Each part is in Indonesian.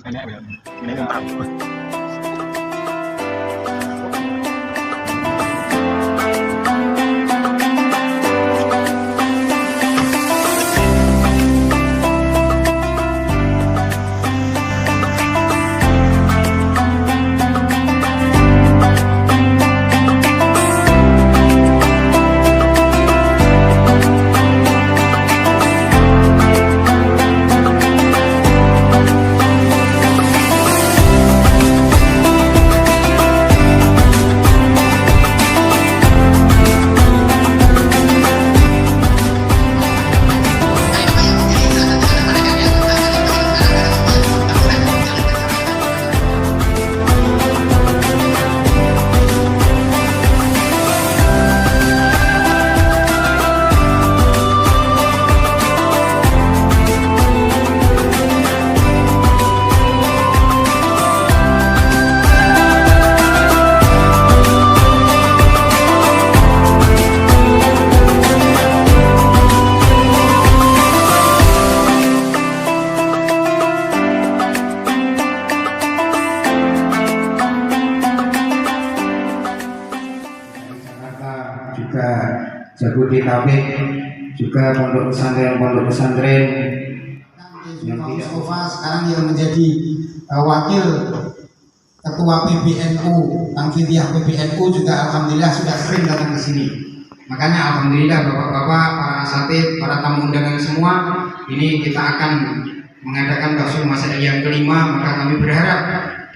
Nenek ya. Ini yang tahu. Juga Jabuti Tabik, juga pondok pesantren yang Mustafa sekarang yang menjadi wakil ketua PBNU, Tamfidiyah PBNU juga alhamdulillah sudah sering datang ke sini. Makanya alhamdulillah bapak-bapak, para asatid, para tamu undangan semua, ini kita akan mengadakan baksul masyarakat yang kelima. Maka kami berharap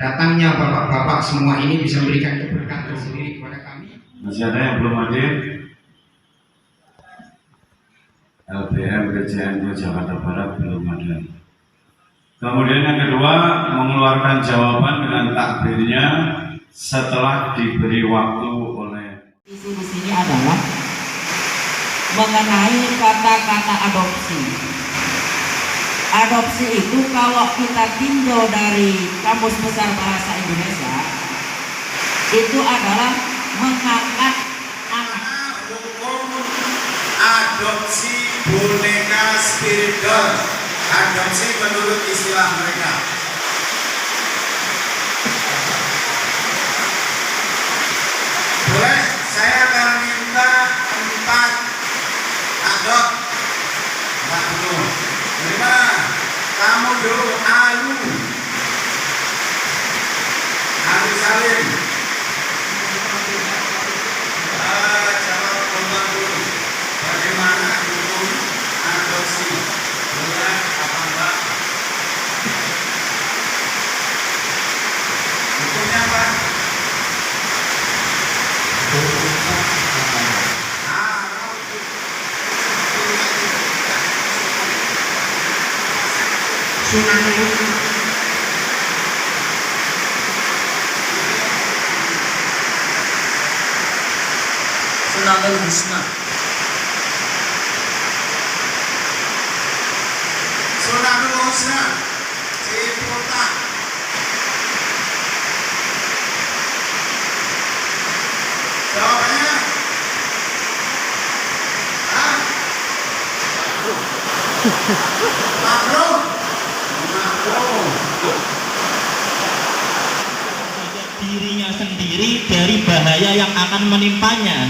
datangnya bapak-bapak semua ini bisa memberikan keberkahan tersendiri kepada kami. Masih ada yang belum hadir? LBM PCNU Jakarta Barat belum ada. Kemudian yang kedua, mengeluarkan jawaban dengan takbirnya setelah diberi waktu oleh. Isu di sini adalah mengenai kata-kata adopsi. Adopsi itu kalau kita tinjau dari Kamus Besar Bahasa Indonesia, itu adalah mengangkat anak. Hukum adopsi boneka spiritual, adopsi menurut istilah mereka. Boleh, saya akan minta 4 adop. Mbak Nur, terima. Kamu dulu Alu Salim. Jawab korban dulu. Bagaimana hukum adopsi? Boleh apa enggak? Hukumnya apa? Sunanul Husna. Sunanul Husna Ciputa. Jawabannya makruh. Dirinya sendiri dari bahaya yang akan menimpanya.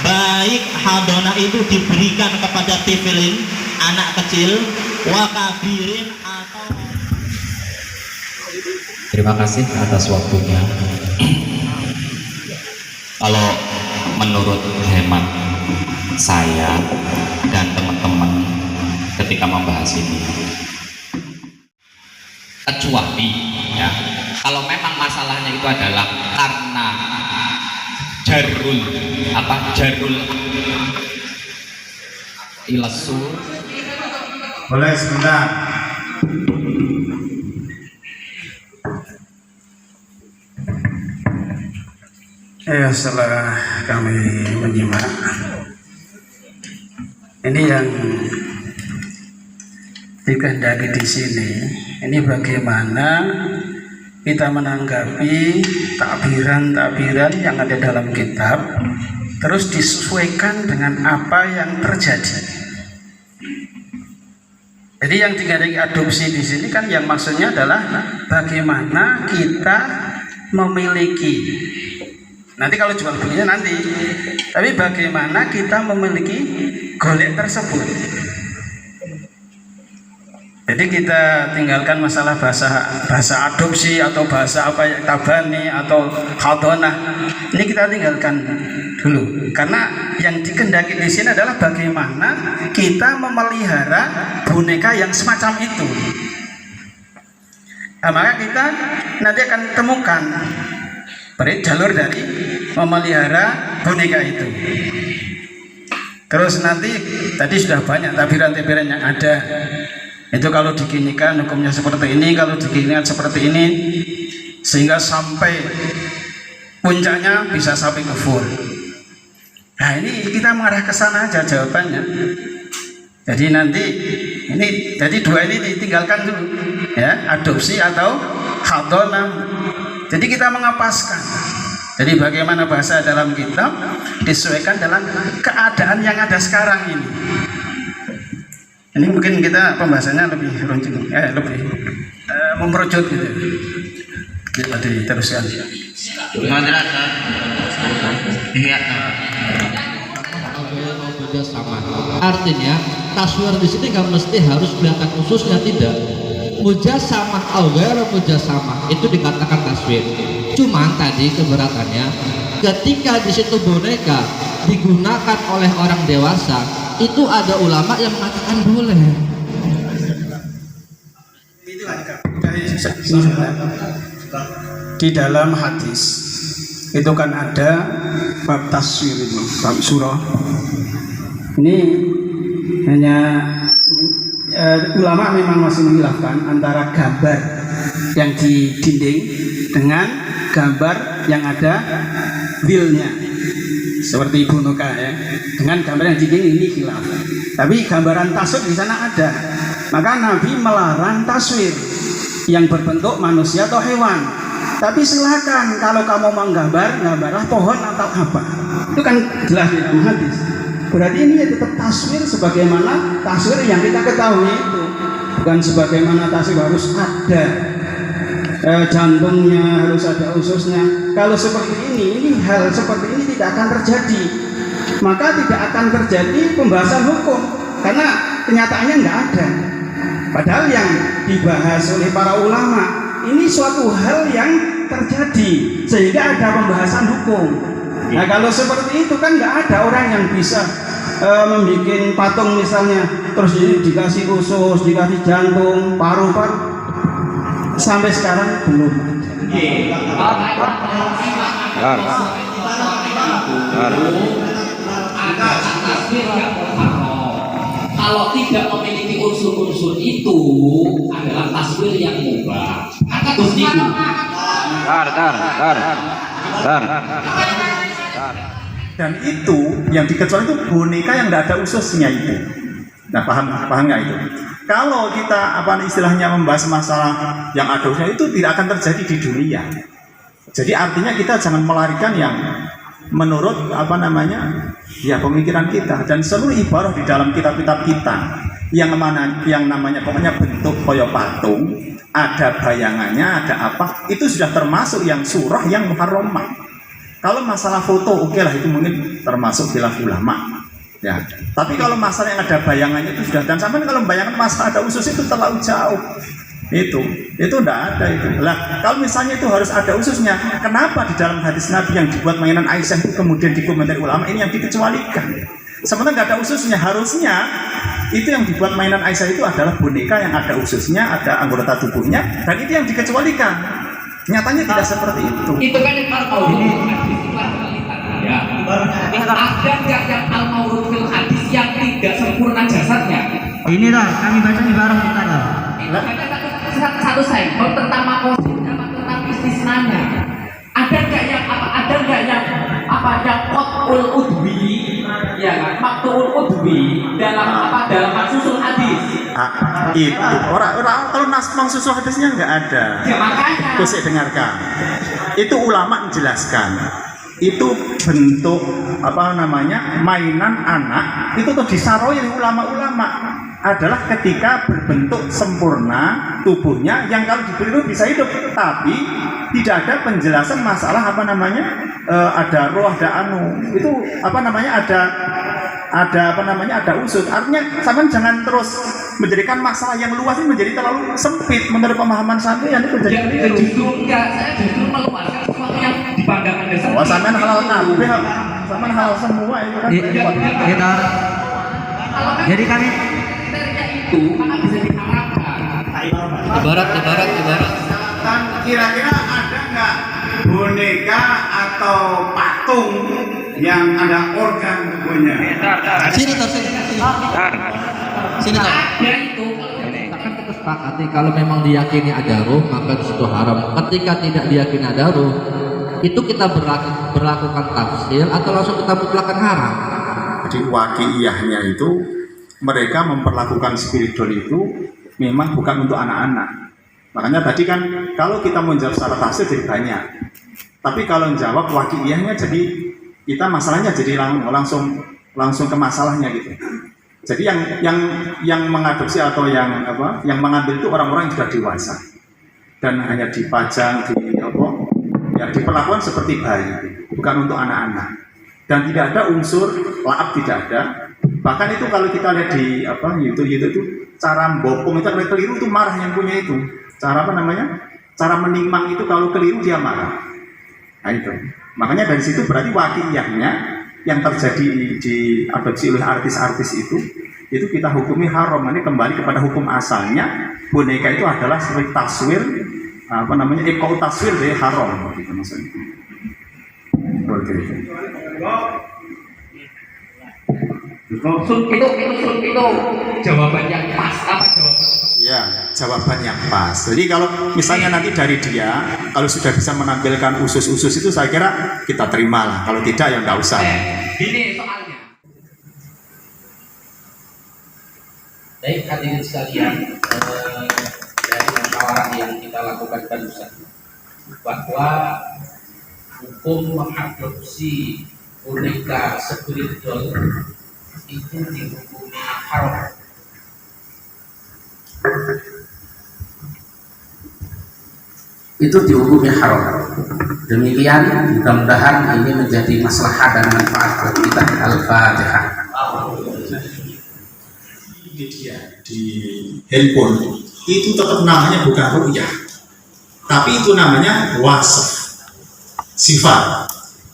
Baik hadona itu diberikan kepada tiflin, anak kecil, wakabirin atau. Terima kasih atas waktunya. Kalau menurut hemat saya dan teman-teman ketika membahas ini, kecuali ya, kalau memang masalahnya itu adalah karena jarul ilasul. Boleh sebentar. Ya, setelah kami menyimak, ini yang dikehendaki di sini, ini bagaimana kita menanggapi takbiran-takbiran yang ada dalam kitab, terus disesuaikan dengan apa yang terjadi. Jadi yang dikatakan adopsi di sini kan yang maksudnya adalah bagaimana kita memiliki. Nanti kalau jual belinya nanti. Tapi bagaimana kita memiliki golek tersebut. Jadi kita tinggalkan masalah bahasa adopsi atau bahasa apa ya, tabani atau khadonah. Ini kita tinggalkan dulu. Karena yang dikehendaki di sini adalah bagaimana kita memelihara boneka yang semacam itu. Nah, maka kita nanti akan temukan jalur dari memelihara boneka itu. Terus nanti tadi sudah banyak tabiran-tabiran yang ada. Itu kalau diginikan hukumnya seperti ini, kalau diginikan seperti ini, sehingga sampai puncaknya bisa sampai kufur. Nah ini kita mengarah ke sana aja jawabannya. Jadi nanti ini, jadi dua ini ditinggalkan dulu, ya, adopsi atau khadonah. Jadi kita mengapaskan. Jadi bagaimana bahasa dalam kitab disesuaikan dalam keadaan yang ada sekarang ini. Ini mungkin kita pembahasannya lebih runcing, lebih memperujut gitu. Kita diteruskan. Artinya taswir di sini nggak mesti harus kelihatan khususnya, tidak. Mujasamah awal mujasamah itu dikatakan taswir. Cuman tadi keberatannya ketika di situ boneka digunakan oleh orang dewasa, itu ada ulama yang mengatakan boleh. Di dalam hadis itu kan ada bab taswir itu, bab surah. Ini hanya ulama memang masih menghilafkan antara gambar yang di dinding dengan gambar yang ada willnya seperti boneka ya, dengan gambar yang di dinding ini khilaf. Tapi gambaran taswir di sana ada. Maka Nabi melarang taswir yang berbentuk manusia atau hewan. Tapi silakan kalau kamu menggambar, gambarlah pohon atau apa. Itu kan jelas di dalam hadis. Berarti ini tetap taswir sebagaimana taswir yang kita ketahui itu, bukan sebagaimana taswir harus ada jantungnya, harus ada ususnya. Kalau seperti ini hal seperti ini tidak akan terjadi. Maka tidak akan terjadi pembahasan hukum karena kenyataannya nggak ada. Padahal yang dibahas oleh para ulama ini suatu hal yang terjadi sehingga ada pembahasan hukum. Nah kalau seperti itu kan nggak ada orang yang bisa membuat patung misalnya terus dikasih usus, dikasih jantung, paru-paru, sampai sekarang belum ada. Kalau tidak memiliki unsur-unsur itu adalah taswir yang mubah. Terus itu. Dan itu yang dikecualikan itu boneka yang tidak ada ususnya itu. Nah paham nggak itu? Kalau kita istilahnya membahas masalah yang ada ususnya itu tidak akan terjadi di dunia. Jadi artinya kita jangan melarikan yang menurut pemikiran kita, dan seluruh ibarat di dalam kitab-kitab kita yang namanya pokoknya bentuk koyo patung, ada bayangannya, ada apa, itu sudah termasuk yang surah yang muharramah. Kalau masalah foto oke lah, itu mungkin termasuk khilaf ulama ya. Tapi kalau masalah yang ada bayangannya itu sudah, dan sampai kalau membayangkan masalah ada usus itu terlalu jauh. Itu tidak ada itu. Lah kalau misalnya itu harus ada ususnya, kenapa di dalam hadis Nabi yang dibuat mainan Aisyah itu kemudian dikomentari ulama ini yang dikecualikan? Sementara nggak ada ususnya. Harusnya itu yang dibuat mainan Aisyah itu adalah boneka yang ada ususnya, ada anggota tubuhnya, dan itu yang dikecualikan. Nyatanya tidak seperti itu. Itu kan yang al-maurud ya. Ada nggak yang al-maurud fil hadis yang tidak sempurna jasadnya? Ini lah kami baca di barang kita lah. Satu sampel tentang makosidnya, tentang istisnanya. Ada nggak yang qat'ul udwi, ya kan? Maqtu'ul udwi dalam susul hadis. Itu orang kalau susul hadisnya nggak ada. Ya makanya. Terus dengarkan. Itu ulama menjelaskan. Itu bentuk mainan anak itu tuh disaroi oleh ulama-ulama. adalah ketika berbentuk sempurna tubuhnya yang kalau diberi bisa hidup, tapi tidak ada penjelasan masalah apa namanya ada roh, ada anu, itu apa namanya ada usut. Artinya sampean jangan terus menjadikan masalah yang luas ini menjadi terlalu sempit menurut pemahaman sampean itu jadi keliru. Justru enggak, saya justru meluaskan sesuatu yang dipandang dasar. Wah, sampean halal kabeh, sampean halal semua itu kan. Kita jadi kami Itu maka bisa diharapkan. Ibarat. Dan kira-kira ada nggak boneka atau patung yang ada organ tubuhnya? Sini. Ada itu. Kan kita sepakati kalau memang diyakini ada ruh maka itu haram. Ketika tidak diyakini ada ruh, itu kita berlakukan tafsir atau langsung kita mutlakkan haram. Jadi waqi'iyahnya itu mereka memperlakukan spiritual itu memang bukan untuk anak-anak. Makanya tadi kan kalau kita menjawab secara tafsir jadi banyak. Tapi kalau menjawab waqi'iyahnya jadi kita masalahnya jadi langsung ke masalahnya gitu. Jadi yang mengadopsi atau yang mengambil itu orang-orang yang sudah dewasa dan hanya dipajang diperlakukan seperti bayi, bukan untuk anak-anak. Dan tidak ada unsur laab, tidak ada. Bahkan itu kalau kita lihat di YouTube itu cara bopong itu kalau keliru itu marah yang punya itu. Cara menimang itu kalau keliru dia marah. Nah itu. Makanya dari situ berarti waqi'iyahnya yang terjadi diadopsi oleh artis-artis itu kita hukumi haram. Ini kembali kepada hukum asalnya. Boneka itu adalah seperti taswir ekau taswir dari haram gitu maksudnya. Itu jawaban yang pas. Apa jawaban? Ya, jawaban yang pas. Jadi kalau misalnya nanti dari dia, kalau sudah bisa menampilkan usus-usus itu saya kira kita terima lah. Kalau tidak ya nggak usah. Ini soalnya. Baik hadirin sekalian, dari musyawarah yang kita lakukan barusan bahwa hukum mengadopsi boneka spiritual itu dihukumi haram. Itu dihukumi haram. Demikian, mudah-mudahan ini menjadi maslahat dan manfaat buat kita. Al-Fatihah. Media di handphone itu tetap namanya bukan ru'yah, tapi itu namanya wasf, sifat.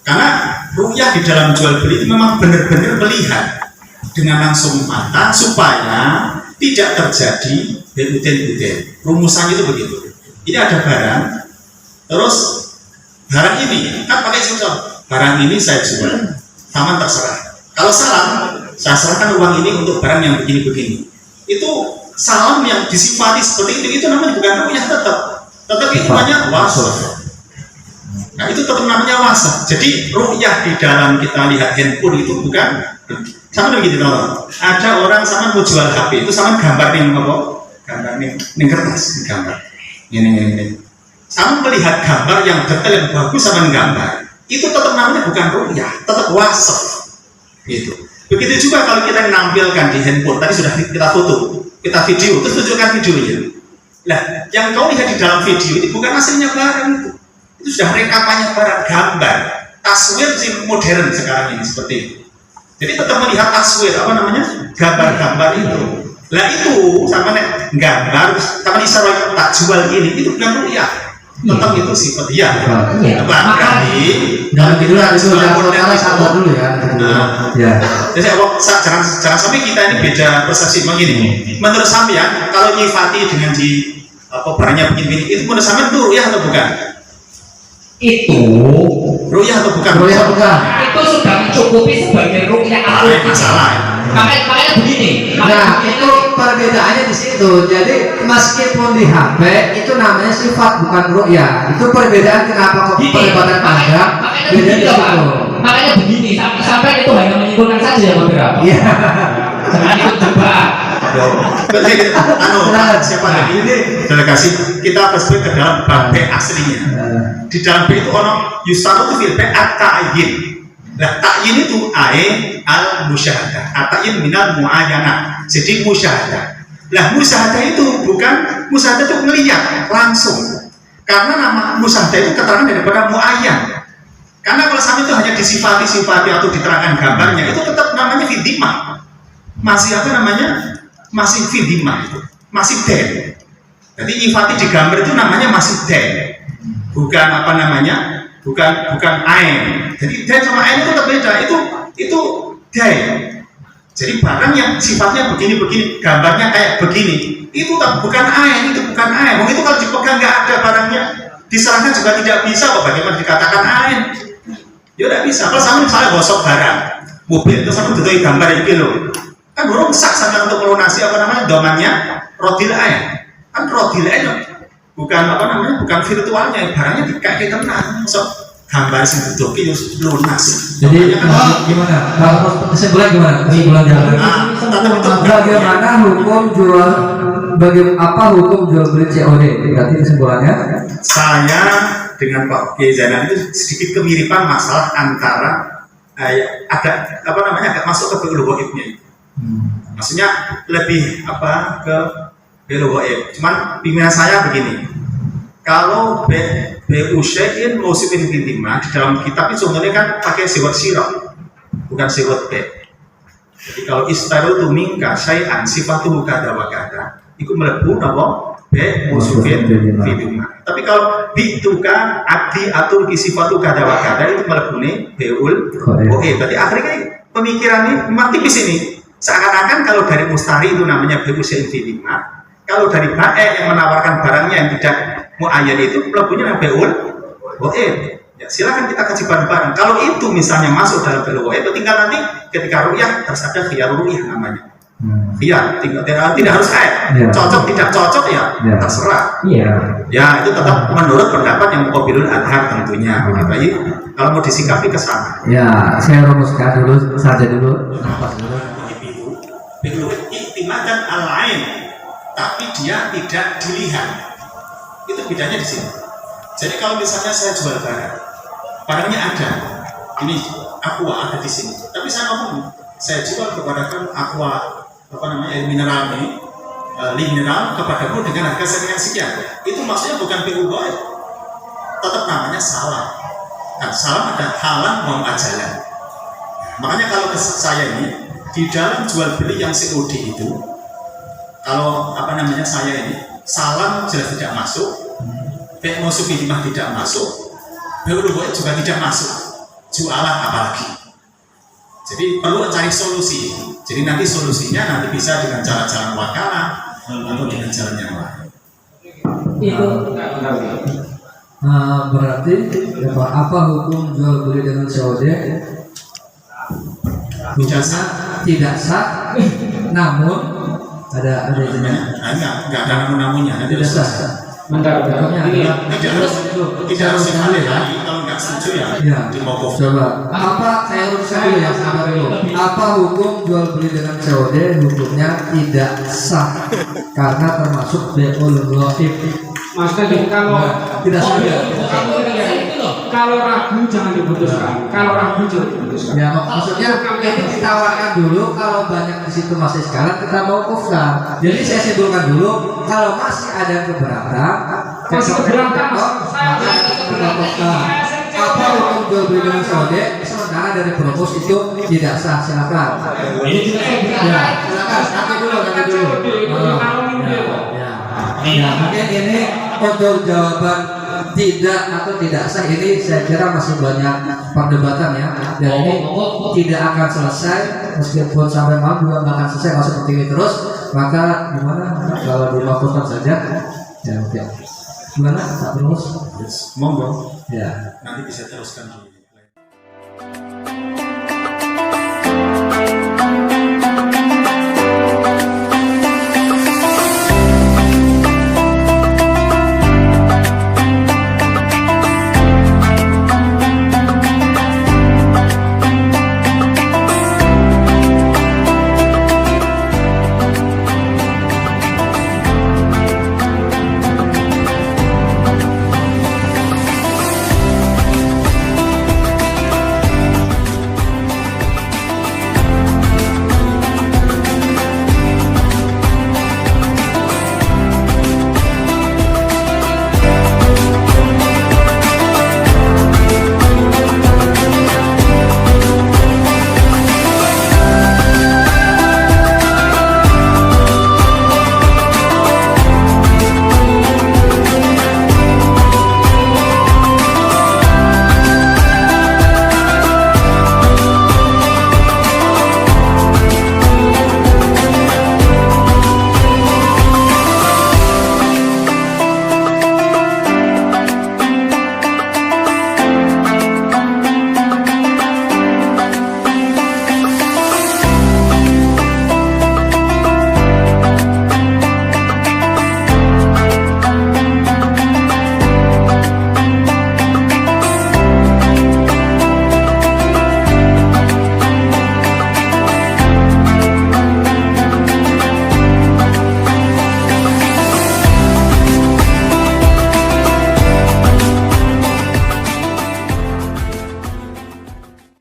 Karena ru'yah di dalam jual beli itu memang benar-benar melihat dengan langsung mata supaya tidak terjadi buten-buten. Rumusannya itu begitu. Ini ada barang, terus barang ini kan pakai sensor. Barang ini saya jual, taman terserah. Kalau salam, saya serahkan uang ini untuk barang yang begini-begini. Itu salam yang disifati seperti itu namanya bukan ru'yah tetapi itu namanya wasf. Nah itu tetap namanya wasf. Jadi ru'yah di dalam kita lihat handphone itu bukan sama begitu loh. Ada orang sama mau jual HP itu sama gambar nih gambar nih kertas gambar ini. Sama melihat gambar yang detail yang bagus sama gambar itu tetap namanya bukan ru'yah, tetap wasf. Gitu. Begitu juga kalau kita menampilkan di handphone, tadi sudah kita foto, kita video, terus tunjukkan videonya. Nah, yang kau lihat di dalam video itu bukan aslinya barang itu sudah rekapannya barang gambar, taswir si modern sekarang ini seperti itu. Jadi tetap melihat taswir gambar-gambar itu. Lah itu sama gambar, sama isyarat tak jual ini itu bukan ru'yah. Tetap itu sifat dia. Barangkali dan itulah itu yang pertama sabar dulu ya. Ya. Jadi jangan sampai kita ini beda persepsi begini. Menurut sampean kalau nyifati dengan barangnya begini itu menurut sampean itu ru'yah atau bukan? Itu ru'yah atau bukan? Ru'yah bukan. Itu sudah mencukupi sebagai ru'yah. Masalah. Makanya begini. Nah itu perbedaannya di situ. Jadi meskipun di HP itu namanya sifat bukan ru'yah. Itu perbedaan kenapa kok perdebatan panjang. Beda di situ. Makanya begini. Sampai itu hanya menyimpulkan saja beberapa. Iya. Jangan ikut debat. Siapa lagi ini delegasi kita flashback ke dalam bab B aslinya. Di dalam B itu orang yusaru itu fil B at-ta'yin. Nah, ta'yin itu al musyahadah, ta'yin minal mu'ayyanah. Jadi musyahadah. Nah, musyahadah itu bukan musyahadah itu ngelihat langsung. Karena nama musyahadah itu keterangan daripada mu'ayyan. Karena kalau sampai itu hanya disifati-sifati atau diterangkan gambarnya, itu tetap namanya fidimah. Masih apa namanya? Masih fidimah itu. Masih den. Jadi nyifati di gambar itu namanya masih den. Bukan apa namanya? Bukan ain. Jadi den sama ain itu berbeda. Itu den. Jadi barang yang sifatnya begini-begini, gambarnya kayak begini, itu bukan ain, itu bukan ain. Itu kalau dipegang nggak ada barangnya, diserahkan juga tidak bisa. Kok bagaimana dikatakan ain? Ya tidak bisa. Kalau sama misalnya gosok barang, mobil itu sama tutupi gambar ini loh. Kan burung sak sama untuk melunasi apa namanya domannya rodil ain. Kan rodil ain bukan apa namanya, bukan virtualnya, barangnya dikakai tenang. So gambar sing tutupi lunas. Jadi gimana? Kalau kesimpulan gimana? Kesimpulan jalan. Bagaimana hukum jual apa hukum jual beli COD? Berarti kesimpulannya? Saya dengan Pak Kiai Zainal itu sedikit kemiripan masalah antara agak apa namanya agak masuk ke fi'il ghaibnya. Maksudnya lebih apa ke fi'il ghaib. Cuman pimpinan saya begini. Kalau bu syai'in mausifin bintimah di dalam kitab itu sebenarnya kan pakai siwat sirah, bukan siwat b. Jadi kalau istaru tu mingka syai'an sifatuhu kada wa kada, itu melebu napa b mausifin bintimah. Tapi kalau bituka abdi atur kisifatu kada wa kada itu melebuni beul berarti akhirnya pemikiran ini mati di sini. Seakan-akan kalau dari mustari itu namanya beul syai'in bintimah. Kalau dari bae yang menawarkan barangnya yang tidak muayyan itu pelabunya beul ya silakan kita kaji bareng-bareng. Kalau itu misalnya masuk dalam beul tinggal nanti ketika ru'yah harus ada khiyar ru'yah namanya. Khiyar tidak harus cocok tidak cocok ya terserah. Ya itu tetap menurut pendapat yang muqabilul adhar tentunya. Begitu. Kalau mau disikapi ke sana. Ya, saya rumuskan dulu saja dulu. Nafas dulu. Beul iktimadan al-ain, tapi dia tidak dilihat. Itu bedanya di sini. Jadi kalau misalnya saya jual barangnya ada, ini aqua ada di sini, tapi saya ngomong, saya jual kepada kamu aqua apa namanya air mineral ini, mineral kepadamu dengan harga sekian. Itu maksudnya bukan PU goib, tetap namanya salam. Nah, salam ada halang mau ajalan. Makanya kalau saya ini di dalam jual beli yang COD itu, kalau apa namanya saya ini salam jelas tidak masuk, musuh bidimah tidak masuk, beul juga tidak masuk, jualan apalagi. Jadi perlu cari solusi. Jadi nanti solusinya nanti bisa dengan cara-cara wakalah atau dengan jalan yang lain. Itu berarti apa hukum jual beli dengan COD? Hukumnya tidak sah, namun ada enggak ada namun-namunnya, tidak sah. tidak harus lagi kalau nggak setuju ya dimogok. Coba apa saya uruskan dulu ya sama dulu. Apa hukum jual beli dengan COD? Hukumnya tidak sah karena termasuk beul ghaib. Maksudnya kalau tidak sah. Kalau ragu jangan diputuskan. Kalau ragu jangan diputuskan. Ya maksudnya ini ditawarkan dulu, kalau banyak di situ masih sekarang kita mau kufran. Jadi saya simpulkan dulu, kalau masih ada keberatan, apa hukum jual beli dengan COD? Sementara dari propos itu tidak sah, silakan. Ya, silakan. Nanti dulu. Ya, mungkin ini untuk jawaban tidak atau tidak sah ini saya kira masih banyak perdebatan ya, dan ini tidak akan selesai meskipun sampai malam juga nggak akan selesai kalau seperti ini terus. Maka gimana kalau dilakukan saja ya, oke. Gimana tak terus? Monggo ya nanti bisa teruskan dulu.